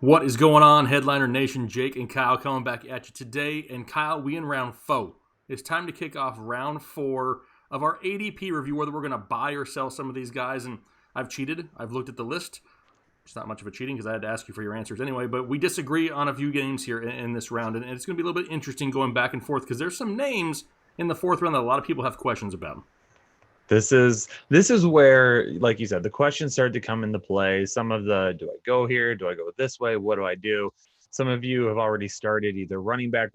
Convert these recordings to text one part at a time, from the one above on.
What is going on, Headliner Nation? Jake and Kyle coming back at you today. And Kyle, we in round 4. It's time to kick off round 4 of our ADP review, whether we're going to buy or sell some of these guys. And I've cheated. I've looked at the list. It's not much of a cheating because I had to ask you for your answers anyway. But we disagree on a few games here in this round. And it's going to be a little bit interesting going back and forth because there's some names in the 4th round that a lot of people have questions about. This is where, like you said, the questions started to come into play. Some of the, do I go here? Do I go this way? What do I do? Some of you have already started either running back.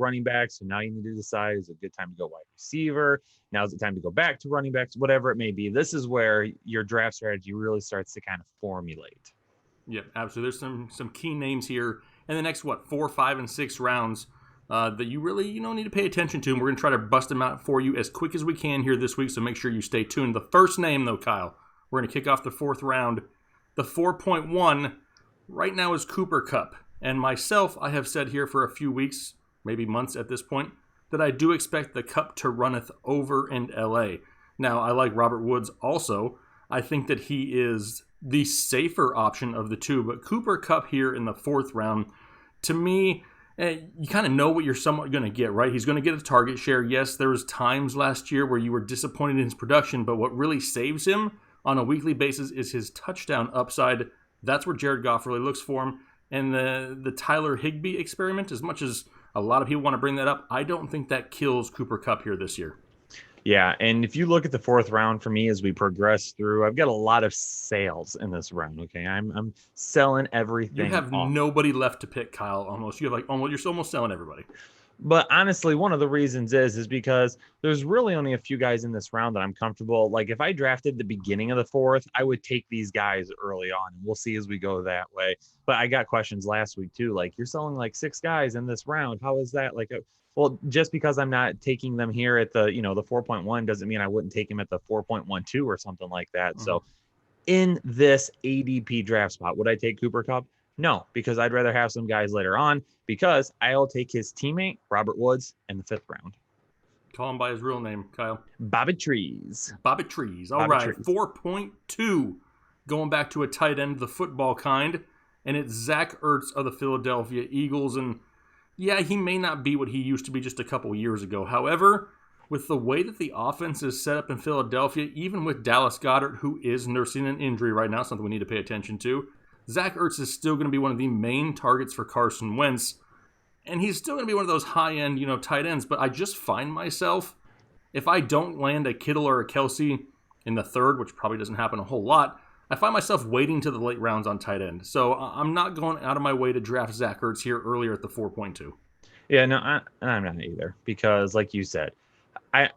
So now you need to decide, is it a good time to go wide receiver? Now is it time to go back to running backs? Whatever it may be. This is where your draft strategy really starts to kind of formulate. Yep, absolutely. There's some key names here in the next, 4, 5, and 6 rounds that you really need to pay attention to, and we're going to try to bust them out for you as quick as we can here this week, so make sure you stay tuned. The first name, though, Kyle, we're going to kick off the 4th round. The 4.1 right now is Cooper Kupp, and myself, I have said here for a few weeks, maybe months at this point, that I do expect the Kupp to runneth over in LA. Now, I like Robert Woods also. I think that he is the safer option of the two, but Cooper Kupp here in the 4th round, to me, you kind of know what you're somewhat going to get, right? He's going to get a target share. Yes, there was times last year where you were disappointed in his production, but what really saves him on a weekly basis is his touchdown upside. That's where Jared Goff really looks for him. And the Tyler Higbee experiment, as much as a lot of people want to bring that up, I don't think that kills Cooper Kupp here this year. Yeah, and if you look at the 4th round for me as we progress through, I've got a lot of sales in this round. Okay, I'm selling everything. You have nobody left to pick, Kyle. Almost, you have you're almost selling everybody. But honestly, one of the reasons is because there's really only a few guys in this round that I'm comfortable. Like if I drafted the beginning of the 4th, I would take these guys early on, and we'll see as we go that way. But I got questions last week too, like you're selling like 6 guys in this round. How is that? Well, just because I'm not taking them here at the, the 4.1 doesn't mean I wouldn't take him at the 4.12 or something like that. Mm-hmm. So in this ADP draft spot, would I take Cooper Kupp? No, because I'd rather have some guys later on because I'll take his teammate, Robert Woods, in the 5th round. Call him by his real name, Kyle. Bobby Trees. All right, 4.2. Going back to a tight end, the football kind, and it's Zach Ertz of the Philadelphia Eagles. And yeah, he may not be what he used to be just a couple years ago. However, with the way that the offense is set up in Philadelphia, even with Dallas Goedert, who is nursing an injury right now, something we need to pay attention to, Zach Ertz is still going to be one of the main targets for Carson Wentz, and he's still going to be one of those high-end, tight ends. But I just find myself, if I don't land a Kittle or a Kelsey in the 3rd, which probably doesn't happen a whole lot, I find myself waiting to the late rounds on tight end. So I'm not going out of my way to draft Zach Ertz here earlier at the 4.2. Yeah, no, I'm not either, because like you said, I'm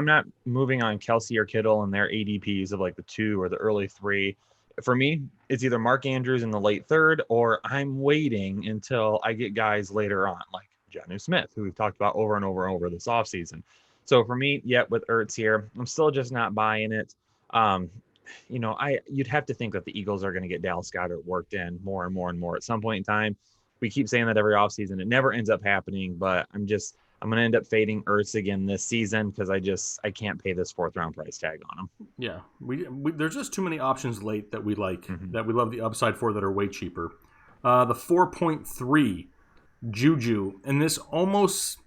not moving on Kelsey or Kittle and their ADPs of like the 2 or the early 3. For me, it's either Mark Andrews in the late 3rd, or I'm waiting until I get guys later on, like Jonnu Smith, who we've talked about over and over and over this offseason. So for me, with Ertz here, I'm still just not buying it. You'd have to think that the Eagles are going to get Dallas Goedert worked in more and more and more at some point in time. We keep saying that every offseason. It never ends up happening, but I'm going to end up fading Ertz again this season because I can't pay this 4th round price tag on him. Yeah, we there's just too many options late that we like, that we love the upside for, that are way cheaper. The 4.3, Juju, and this almost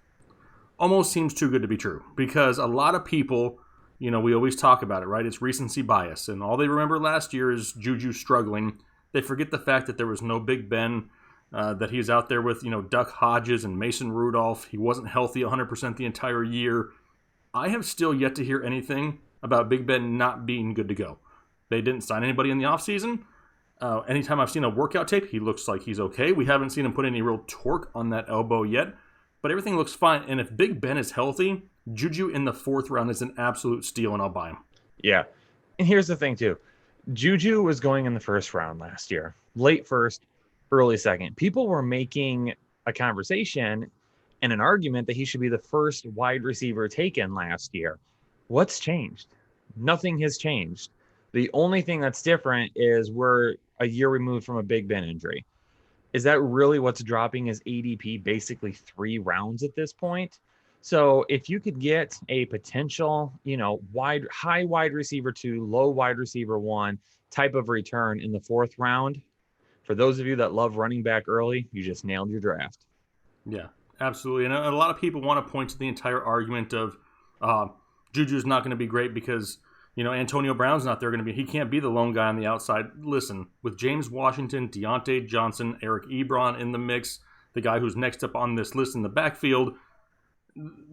seems too good to be true because a lot of people, we always talk about it, right? It's recency bias, and all they remember last year is Juju struggling. They forget the fact that there was no Big Ben, that he was out there with, Duck Hodges and Mason Rudolph. He wasn't healthy 100% the entire year. I have still yet to hear anything about Big Ben not being good to go. They didn't sign anybody in the offseason. Anytime I've seen a workout tape, he looks like he's okay. We haven't seen him put any real torque on that elbow yet, but everything looks fine. And if Big Ben is healthy, Juju in the 4th round is an absolute steal, and I'll buy him. Yeah. And here's the thing, too. Juju was going in the 1st round last year. Late 1st, early 2nd. People were making a conversation and an argument that he should be the first wide receiver taken last year. What's changed? Nothing has changed. The only thing that's different is we're a year removed from a Big Ben injury. Is that really what's dropping his ADP basically 3 rounds at this point? So if you could get a potential, high wide receiver 2, low wide receiver 1 type of return in the 4th round, for those of you that love running back early, you just nailed your draft. Yeah, absolutely. And a lot of people want to point to the entire argument of Juju's not going to be great because, Antonio Brown's not there going to be. He can't be the lone guy on the outside. Listen, with James Washington, Deontay Johnson, Eric Ebron in the mix, the guy who's next up on this list in the backfield,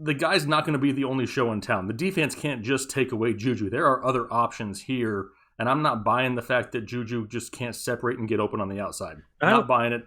the guy's not going to be the only show in town. The defense can't just take away Juju. There are other options here, and I'm not buying the fact that Juju just can't separate and get open on the outside. I'm not buying it.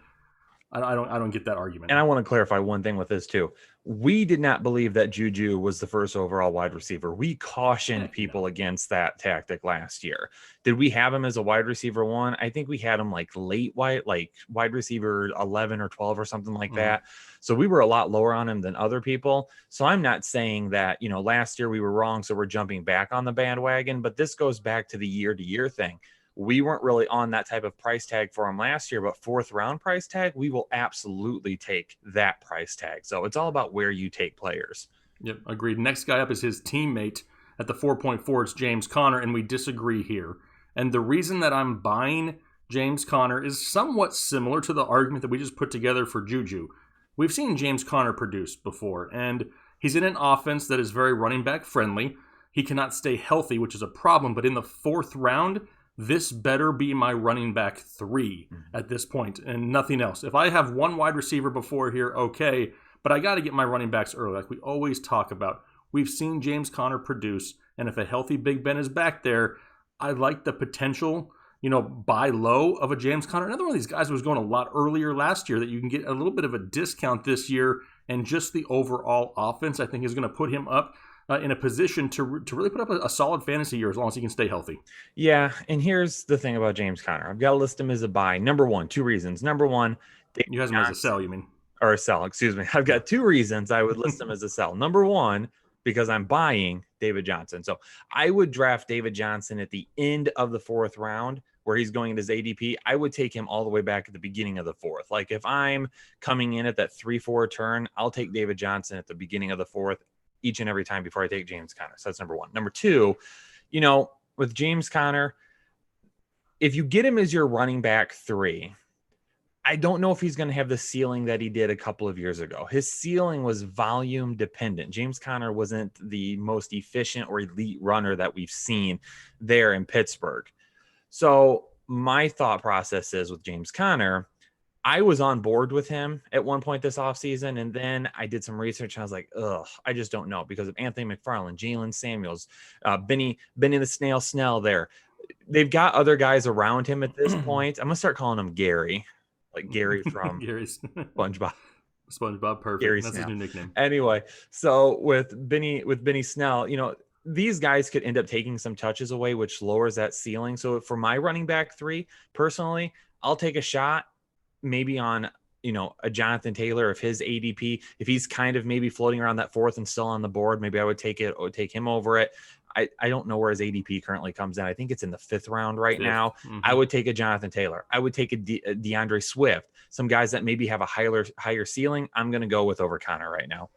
I don't get that argument. And I want to clarify one thing with this too. We did not believe that Juju was the first overall wide receiver. We cautioned people against that tactic last year. Did we have him as a wide receiver 1? I think we had him like wide receiver 11 or 12 or something like that. So we were a lot lower on him than other people. So I'm not saying that, last year we were wrong, so we're jumping back on the bandwagon, but this goes back to the year-to-year thing. We weren't really on that type of price tag for him last year, but 4th round price tag, we will absolutely take that price tag. So it's all about where you take players. Yep, agreed. Next guy up is his teammate at the 4.4. It's James Conner, and we disagree here. And the reason that I'm buying James Conner is somewhat similar to the argument that we just put together for Juju. We've seen James Conner produce before, and he's in an offense that is very running back friendly. He cannot stay healthy, which is a problem, but in the 4th round, this better be my running back 3 at this point and nothing else. If I have one wide receiver before here, okay, but I got to get my running backs early, like we always talk about. We've seen James Conner produce, and if a healthy Big Ben is back there, I like the potential, buy low of a James Conner. Another one of these guys who was going a lot earlier last year that you can get a little bit of a discount this year, and just the overall offense, I think, is going to put him up in a position to really put up a solid fantasy year as long as he can stay healthy. Yeah, and here's the thing about James Conner. I've got to list him as a buy. Number 1, 2 reasons. Number 1, you have him as a sell, you mean? Or a sell, excuse me. I've got 2 reasons I would list him as a sell. Number 1, because I'm buying David Johnson. So I would draft David Johnson at the end of the 4th round where he's going at his ADP. I would take him all the way back at the beginning of the 4th. Like if I'm coming in at that 3-4 turn, I'll take David Johnson at the beginning of the 4th each and every time before I take James Conner. So that's number 1. Number 2, with James Conner, if you get him as your running back 3, I don't know if he's going to have the ceiling that he did a couple of years ago. His ceiling was volume dependent. James Conner wasn't the most efficient or elite runner that we've seen there in Pittsburgh. So my thought process is with James Conner, I was on board with him at one point this offseason, and then I did some research, and I was like, I just don't know because of Anthony McFarland, Jalen Samuels, Benny the Snail Snell there. They've got other guys around him at this point. I'm going to start calling him Gary, like Gary from Gary's SpongeBob. SpongeBob, perfect. Gary That's Snell. his new nickname. Anyway, so with Benny Snell, these guys could end up taking some touches away, which lowers that ceiling. So for my running back 3, personally, I'll take a shot maybe on, a Jonathan Taylor, if his ADP, if he's kind of maybe floating around that 4th and still on the board, maybe I would take him over it. I don't know where his ADP currently comes in. I think it's in the 5th round right now. Mm-hmm. I would take a Jonathan Taylor. I would take a DeAndre Swift. Some guys that maybe have a higher ceiling. I'm going to go with over Conner right now.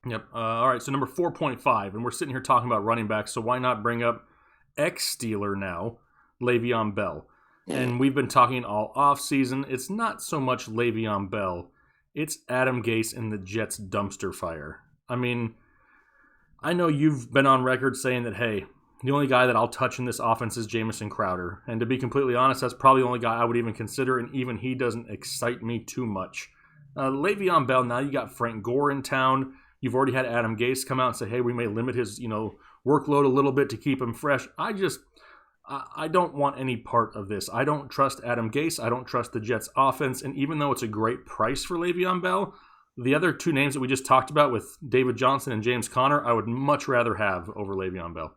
Yep. All right. So number 4.5, and we're sitting here talking about running backs. So why not bring up ex-Steeler now, LeVeon Bell? And we've been talking all offseason. It's not so much Le'Veon Bell. It's Adam Gase and the Jets dumpster fire. I mean, I know you've been on record saying that, hey, the only guy that I'll touch in this offense is Jamison Crowder. And to be completely honest, that's probably the only guy I would even consider, and even he doesn't excite me too much. Le'Veon Bell, now you got Frank Gore in town. You've already had Adam Gase come out and say, hey, we may limit his workload a little bit to keep him fresh. I don't want any part of this. I don't trust Adam Gase. I don't trust the Jets offense. And even though it's a great price for Le'Veon Bell, the other 2 names that we just talked about with David Johnson and James Conner, I would much rather have over Le'Veon Bell.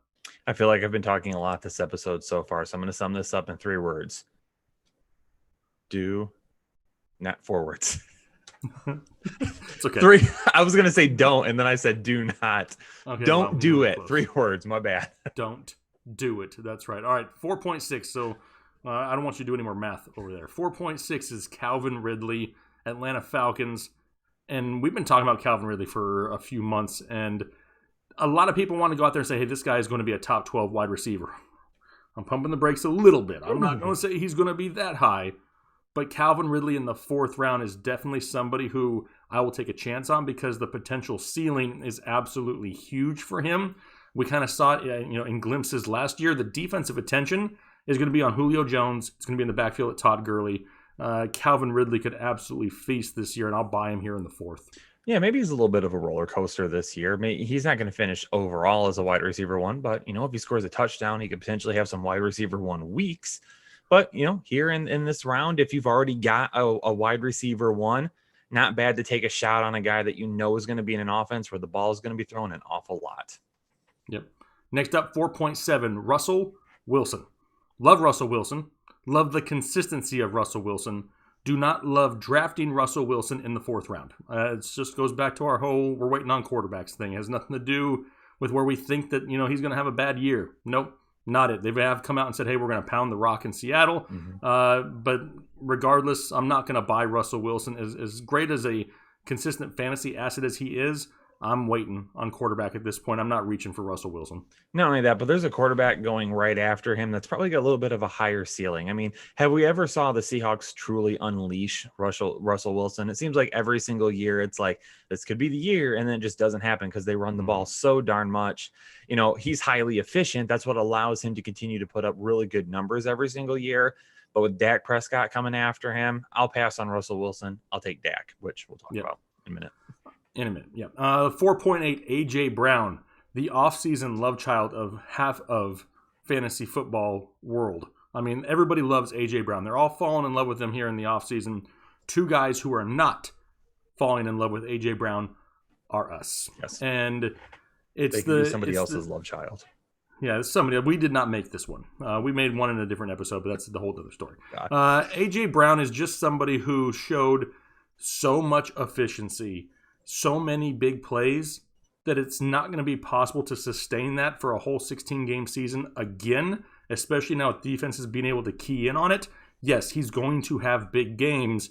I feel like I've been talking a lot this episode so far, so I'm going to sum this up in 3 words. Do not 4 words. It's okay. 3. I was going to say don't, and then I said do not. Okay, don't do it. Close. 3 words. My bad. Don't do it. That's right. All right, 4.6. So I don't want you to do any more math over there. 4.6 is Calvin Ridley, Atlanta Falcons. And we've been talking about Calvin Ridley for a few months, and a lot of people want to go out there and say, hey, this guy is going to be a top 12 wide receiver. I'm pumping the brakes a little bit. I'm not going to say he's going to be that high, But Calvin Ridley in the 4th round is definitely somebody who I will take a chance on because the potential ceiling is absolutely huge for him. We kind of saw it, in glimpses last year. The defensive attention is going to be on Julio Jones. It's going to be in the backfield at Todd Gurley. Calvin Ridley could absolutely feast this year, and I'll buy him here in the 4th. Yeah, maybe he's a little bit of a roller coaster this year. Maybe he's not going to finish overall as a wide receiver 1, but, if he scores a touchdown, he could potentially have some wide receiver 1 weeks. But, here in this round, if you've already got a wide receiver 1, not bad to take a shot on a guy that is going to be in an offense where the ball is going to be thrown an awful lot. Yep. Next up, 4.7, Russell Wilson. Love Russell Wilson. Love the consistency of Russell Wilson. Do not love drafting Russell Wilson in the 4th round. It just goes back to our whole we're waiting on quarterbacks thing. It has nothing to do with where we think that, he's going to have a bad year. Nope, not it. They have come out and said, hey, we're going to pound the rock in Seattle. But regardless, I'm not going to buy Russell Wilson. As great as a consistent fantasy asset as he is, I'm waiting on quarterback at this point. I'm not reaching for Russell Wilson. Not only that, but there's a quarterback going right after him that's probably got a little bit of a higher ceiling. I mean, have we ever saw the Seahawks truly unleash Russell Wilson? It seems like every single year it's like, this could be the year, and then it just doesn't happen because they run the ball so darn much. He's highly efficient. That's what allows him to continue to put up really good numbers every single year. But with Dak Prescott coming after him, I'll pass on Russell Wilson. I'll take Dak, which we'll talk about in a minute. In a minute, yeah. 4.8, A.J. Brown, the offseason love child of half of fantasy football world. I mean, everybody loves A.J. Brown. They're all falling in love with him here in the offseason. 2 guys who are not falling in love with A.J. Brown are us. Yes. And it's somebody else's love child. Yeah, it's somebody. We did not make this one. We made one in a different episode, but that's the whole other story. A.J. Brown is just somebody who showed so much efficiency, so many big plays, that it's not going to be possible to sustain that for a whole 16-game season again, especially now with defenses being able to key in on it. Yes, he's going to have big games,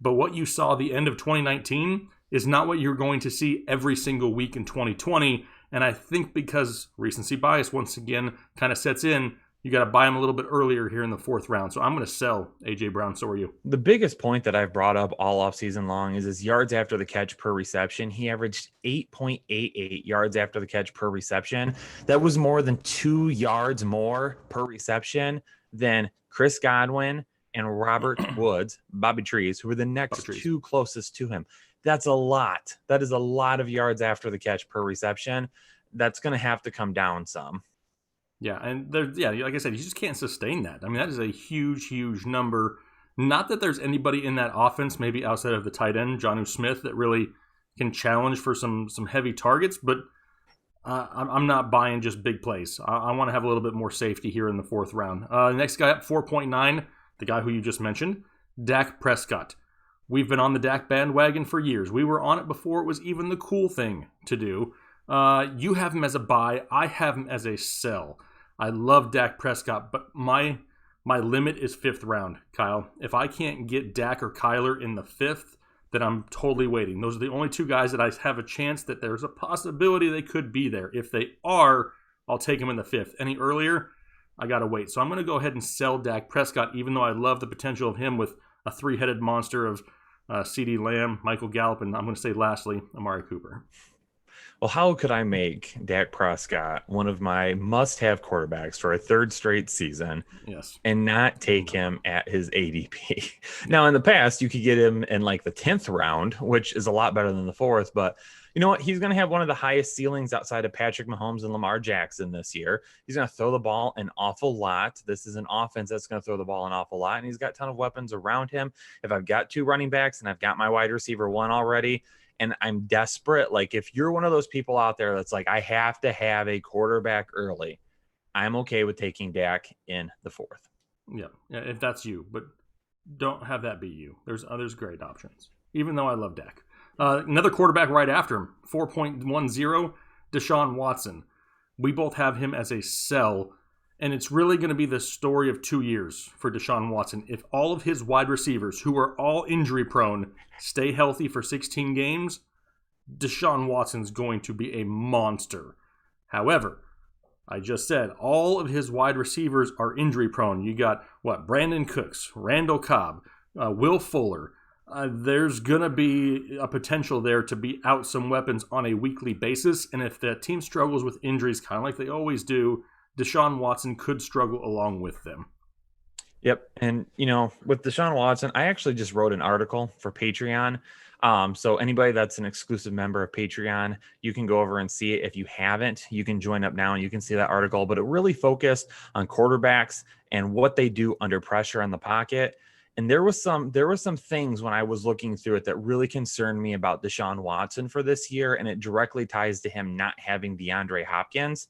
but what you saw the end of 2019 is not what you're going to see every single week in 2020, and I think because recency bias once again kind of sets in, you got to buy him a little bit earlier here in the 4th round. So I'm going to sell A.J. Brown. So are you. The biggest point that I've brought up all offseason long is his yards after the catch per reception. He averaged 8.88 yards after the catch per reception. That was more than 2 yards more per reception than Chris Godwin and Robert Woods, Bobby Trees, who were the next 2 closest to him. That's a lot. That is a lot of yards after the catch per reception. That's going to have to come down some. Yeah, and like I said, you just can't sustain that. I mean, that is a huge, huge number. Not that there's anybody in that offense, maybe outside of the tight end, Jonnu Smith, that really can challenge for some heavy targets, but I'm not buying just big plays. I want to have a little bit more safety here in the 4th round. Next guy up, 4.9, the guy who you just mentioned, Dak Prescott. We've been on the Dak bandwagon for years. We were on it before it was even the cool thing to do. You have him as a buy. I have him as a sell. I love Dak Prescott, but my limit is 5th round, Kyle. If I can't get Dak or Kyler in the 5th, then I'm totally waiting. Those are the only 2 guys that I have a chance that there's a possibility they could be there. If they are, I'll take them in the 5th. Any earlier, I got to wait. So I'm going to go ahead and sell Dak Prescott, even though I love the potential of him with a 3-headed monster of CeeDee Lamb, Michael Gallup, and I'm going to say lastly, Amari Cooper. Well, how could I make Dak Prescott one of my must-have quarterbacks for a 3rd straight season and not take him at his ADP? Now, in the past, you could get him in like the 10th round, which is a lot better than the 4th, but you know what? He's going to have one of the highest ceilings outside of Patrick Mahomes and Lamar Jackson this year. He's going to throw the ball an awful lot. This is an offense that's going to throw the ball an awful lot, and he's got a ton of weapons around him. If I've got 2 running backs and I've got my wide receiver 1 already, and I'm desperate, like if you're one of those people out there that's like, I have to have a quarterback early, I'm okay with taking Dak in the 4th. Yeah, if that's you, but don't have that be you. There's great options, even though I love Dak. Another quarterback right after him, 4.10, Deshaun Watson. We both have him as a sell, and it's really going to be the story of 2 years for Deshaun Watson. If all of his wide receivers, who are all injury prone, stay healthy for 16 games, Deshaun Watson's going to be a monster. However, I just said all of his wide receivers are injury prone. You got Brandon Cooks, Randall Cobb, Will Fuller. There's going to be a potential there to be out some weapons on a weekly basis. And if the team struggles with injuries, kind of like they always do, Deshaun Watson could struggle along with them. Yep. And, with Deshaun Watson, I actually just wrote an article for Patreon. So anybody that's an exclusive member of Patreon, you can go over and see it. If you haven't, you can join up now and you can see that article. But it really focused on quarterbacks and what they do under pressure in the pocket. And there was some things when I was looking through it that really concerned me about Deshaun Watson for this year. And it directly ties to him not having DeAndre Hopkins.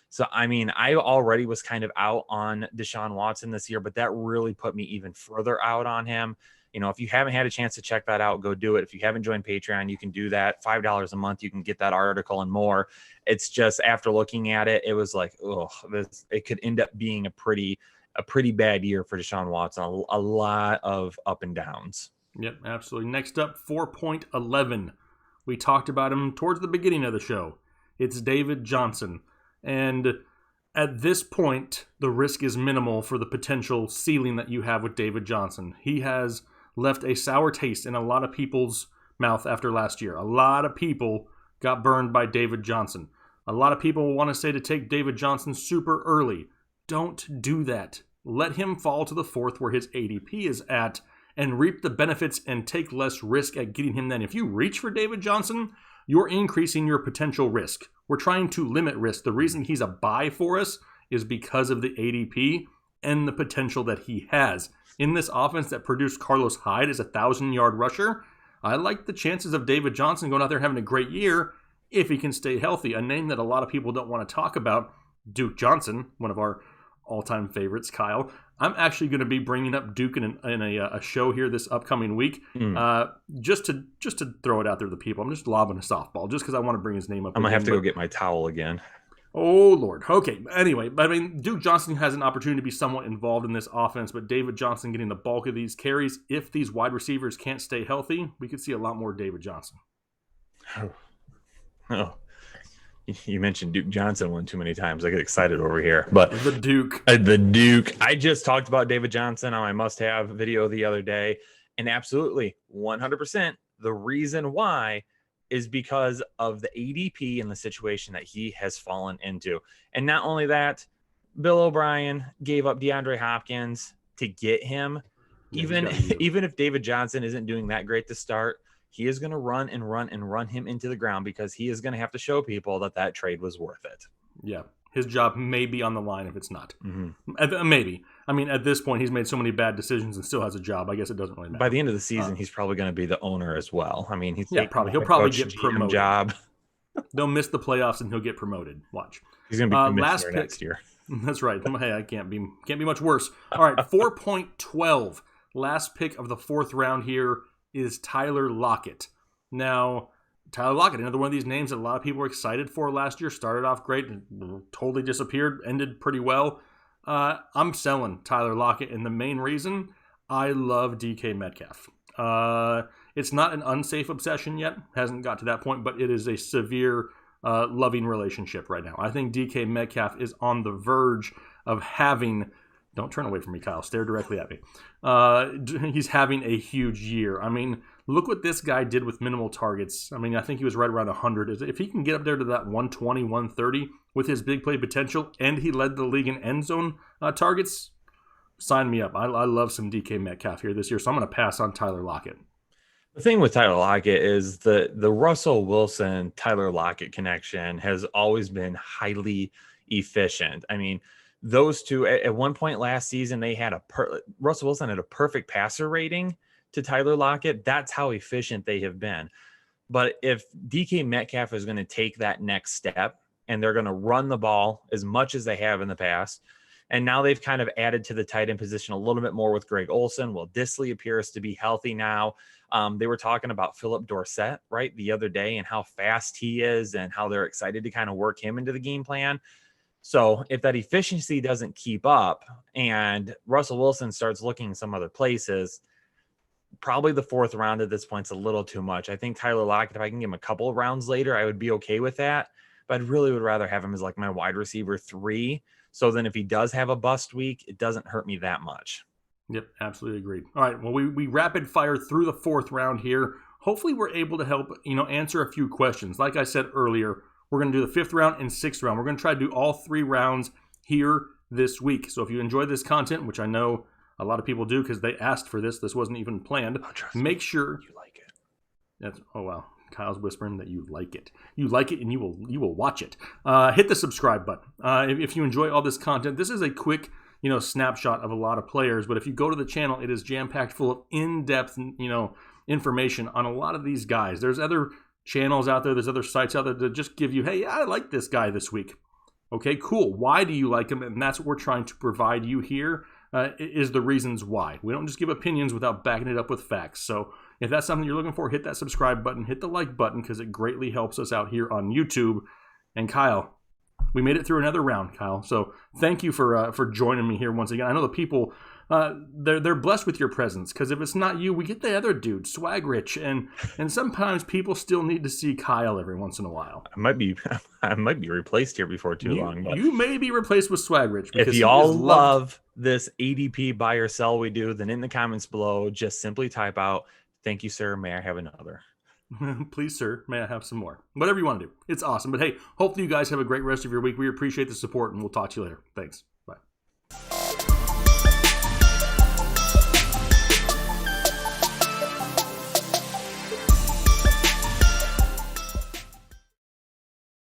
So, I mean, I already was kind of out on Deshaun Watson this year, but that really put me even further out on him. If you haven't had a chance to check that out, go do it. If you haven't joined Patreon, you can do that. $5 a month, you can get that article and more. It's just, after looking at it, it was like, it could end up being a pretty bad year for Deshaun Watson. A lot of up and downs. Yep, absolutely. Next up, 4.11. We talked about him towards the beginning of the show. It's David Johnson. And at this point, the risk is minimal for the potential ceiling that you have with David Johnson. He has left a sour taste in a lot of people's mouth after last year. A lot of people got burned by David Johnson. A lot of people want to say to take David Johnson super early. Don't do that. Let him fall to the fourth where his ADP is at and reap the benefits and take less risk at getting him then. If you reach for David Johnson, you're increasing your potential risk. We're trying to limit risk. The reason he's a buy for us is because of the ADP and the potential that he has. In this offense that produced Carlos Hyde as a 1,000-yard rusher, I like the chances of David Johnson going out there having a great year if he can stay healthy. A name that a lot of people don't want to talk about, Duke Johnson, one of our all-time favorites, Kyle. I'm actually going to be bringing up Duke in a show here this upcoming week, just to throw it out there to the people. I'm just lobbing a softball just because I want to bring his name up. I'm going to have to go get my towel again. Oh, Lord. Okay. Anyway, I mean, Duke Johnson has an opportunity to be somewhat involved in this offense, but David Johnson getting the bulk of these carries. If these wide receivers can't stay healthy, we could see a lot more David Johnson. Oh. You mentioned Duke Johnson one too many times. I get excited over here. But the Duke. I just talked about David Johnson on my must-have video the other day. And absolutely, 100%, the reason why is because of the ADP and the situation that he has fallen into. And not only that, Bill O'Brien gave up DeAndre Hopkins to get him. Even if David Johnson isn't doing that great to start, he is going to run him into the ground because he is going to have to show people that trade was worth it. Yeah. His job may be on the line if it's not. Mm-hmm. Maybe. I mean, at this point, he's made so many bad decisions and still has a job. I guess it doesn't really matter. By the end of the season, he's probably going to be the owner as well. I mean, he'll probably get promoted. Job. They'll miss the playoffs and he'll get promoted. Watch. He's going to be commissioner next year. That's right. Hey, I can't be much worse. All right, 4.12. Last pick of the fourth round here is Tyler Lockett. Now, Tyler Lockett, another one of these names that a lot of people were excited for last year. Started off great and totally disappeared. Ended pretty well. I'm selling Tyler Lockett, and the main reason, I love DK Metcalf. It's not an unsafe obsession yet. Hasn't got to that point, but it is a severe loving relationship right now. I think DK Metcalf is on the verge of having... Don't turn away from me, Kyle. Stare directly at me. He's having a huge year. I mean, look what this guy did with minimal targets. I mean, I think he was right around 100. If he can get up there to that 120, 130 with his big play potential, and he led the league in end zone targets, sign me up. I love some DK Metcalf here this year, so I'm going to pass on Tyler Lockett. The thing with Tyler Lockett is the Russell Wilson Tyler Lockett connection has always been highly efficient. I mean, those two at one point last season, they had Russell Wilson had a perfect passer rating to Tyler Lockett. That's how efficient they have been. But if DK Metcalf is going to take that next step and they're going to run the ball as much as they have in the past, and now they've kind of added to the tight end position a little bit more with Greg Olsen. Well, Disley appears to be healthy now. They were talking about Philip Dorsett, right, the other day and how fast he is and how they're excited to kind of work him into the game plan. So if that efficiency doesn't keep up and Russell Wilson starts looking some other places, probably the fourth round at this point is a little too much. I think Tyler Lockett, if I can give him a couple of rounds later, I would be okay with that. But I really would rather have him as like my wide receiver 3. So then if he does have a bust week, it doesn't hurt me that much. Yep, absolutely agreed. All right, well, we rapid fire through the fourth round here. Hopefully we're able to help, answer a few questions. Like I said earlier, we're going to do the fifth round and sixth round. We're going to try to do all 3 rounds here this week. So if you enjoy this content, which I know a lot of people do because they asked for this wasn't even planned, make sure you like it. Oh, wow. Kyle's whispering that you like it. You like it and you will watch it. Hit the subscribe button. If you enjoy all this content, this is a quick snapshot of a lot of players. But if you go to the channel, it is jam-packed full of in-depth, information on a lot of these guys. There's other channels out there. There's other sites out there that just give you, hey, I like this guy this week. Okay, cool. Why do you like him? And that's what we're trying to provide you here, is the reasons why. We don't just give opinions without backing it up with facts. So if that's something you're looking for, hit that subscribe button, hit the like button, because it greatly helps us out here on YouTube. And Kyle, we made it through another round, Kyle. So thank you for joining me here once again. I know the people, they're blessed with your presence, because if it's not you, we get the other dude, Swag Rich, and sometimes people still need to see Kyle every once in a while. I might be replaced here before too long. But you may be replaced with Swag Rich. If y'all love this ADP buy or sell we do, then in the comments below, just simply type out, "Thank you, sir. May I have another?" Please, sir, may I have some more? Whatever you want to do. It's awesome. But hey, hopefully you guys have a great rest of your week. We appreciate the support, and we'll talk to you later. Thanks.